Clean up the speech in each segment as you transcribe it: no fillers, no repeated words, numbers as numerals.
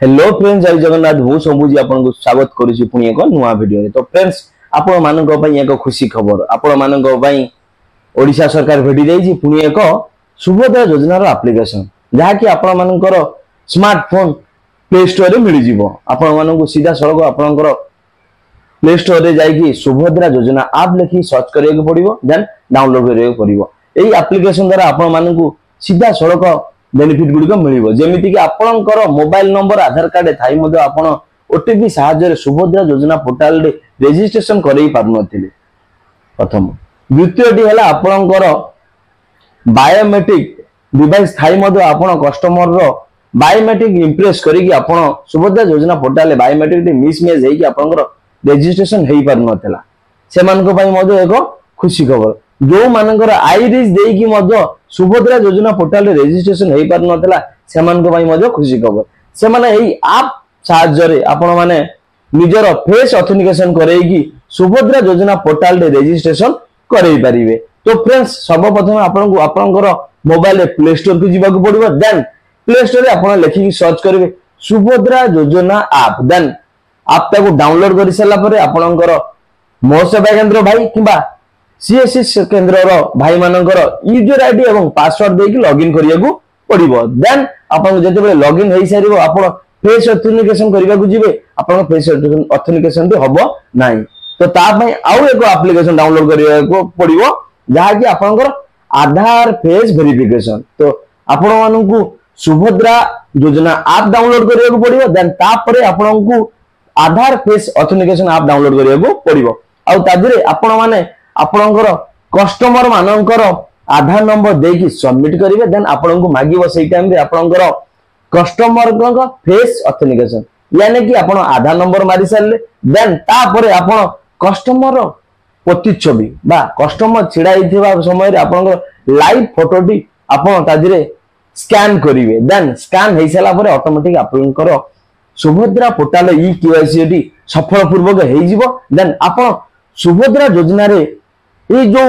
Hello friends, जय जगन्नाथ। मु सबुजी आपन स्वागत करूची पुनी एक नुआ वीडियो रे। तो फ्रेंड्स, आपण मानक पई एक खुशी खबर, आपण मानक पई ओडिशा सरकार भेटी देछि पुनी एक सुभद्रा योजना रो एप्लीकेशन, जहा कि आपण मानकर स्मार्टफोन प्ले स्टोर रे मिली जिवो। आपण मानक सीधा सड़क आपनकर प्ले स्टोर रे जाई कि सुभद्रा योजना ऐप लिखि सर्च करियो पड़िबो, देन डाउनलोड करियो पड़िबो। एई एप्लीकेशन द्वारा आपण मानक सीधा सड़क बेनिफिट गुड़िक मिल जमीती कि आपणकर मोबाइल नंबर आधार कार्ड थाई मध्य आपण ओटीपी साहाय्य सुभद्रा योजना पोर्टाल रे रजिस्ट्रेशन करई पारनथिले। प्रथम द्वितीयटी हला आपणकर बायोमेट्रिक डिवाइस थाई मध्य आपण कस्टमर रो बायोमेट्रिक इंप्रेस करी कि आपण सुभद्रा योजना पोर्टाल रे बायोमेट्रिक मिसमैच हेई कि आपणकर रजिस्ट्रेशन हेई पारनथला। सेमानको पई मध्य एक खुशी खबर। जो मानकर आईरिस देई कि मध्य सुभद्रा योजना पोर्टाल रे रजिस्ट्रेशन हेई पार नथला, सेमानको पई मध्य खुशी खबर। से माने एई ऐप साहाय्य रे आपण माने निजर फेस ऑथेंटिकेशन करई कि सुभद्रा योजना पोर्टाल रे रजिस्ट्रेशन करई परिबे। तो फ्रेंड्स, सर्वप्रथम आपनको आपनकर मोबाइल रे प्ले स्टोर को जिबाक पड़िबो। देन प्ले स्टोर रे आपण लिखि कि सर्च करिवे सुभद्रा योजना ऐप। देन ऐप ताको डाउनलोड करि सला परे आपनकर मो सेवा केंद्र भाई किबा सीएससी केंद्र रो भाई मानकर यूजर आईडी एवं पासवर्ड दे कि लॉगिन करिया को पड़िबो। देन आपन जते बेले लॉगिन हेई सारिबो, आपन फेस ऑथेंटिकेशन करिबा को जिवे, आपन फेस ऑथेंटिकेशन तो हबो नाही। तो ता पई आउ एक एप्लीकेशन डाउनलोड करिया को पड़िबो, जहा कि आपनकर आधार फेस वेरिफिकेशन। तो आपन मानकु सुभद्रा योजना ऐप डाउनलोड करिया को पड़िबो। देन ता परे आपनकु आधार फेस ऑथेंटिकेशन ऐप डाउनलोड करिया को पड़िबो। आउ तादिरे आपन माने आपनकर कस्टमर मानकर आधार नंबर देकी सबमिट करिवे। देन आपनको मागिबो सेई टाइम रे आपनकर कस्टमर को फेस ऑथेंटिकेशन, यानी कि आपण आधार नंबर मारि सारले। देन ता परे आपण कस्टमर प्रतिच्छवि बा कस्टमर छिड़ाई थिबा समय रे आपनकर लाइव फोटोटी आपण तादिरे स्कैन करिवे। देन स्कैन हेई साला परे ऑटोमेटिक आपनकर सुभद्रा पोर्टल ई केवाईसी सफल पूर्वक हेई जिवो। देन आपण सुभद्रा योजना रे ये जो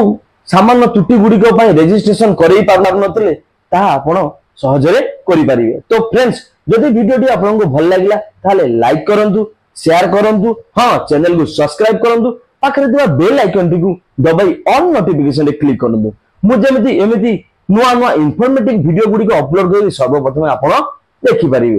सामान्य त्रुटि गुड़िक रजिस्ट्रेशन करई पार नथिले ताहा आपण सहजरे करि परिबे। तो फ्रेंड्स, जदि वीडियोटी आपनको भल लागिला ताले लाइक करंतु, शेयर करंतु, हां चैनल को सब्सक्राइब करंतु, पाखरे दिवा बेल आइकन टी को दबाई ऑल नोटिफिकेशन रे क्लिक करंतु। मु जेमिति एमिति नुआ नुआ इन्फॉर्मेटिव वीडियो गुड़िक अपलोड करी सर्वप्रथम आपण देखि परिबे।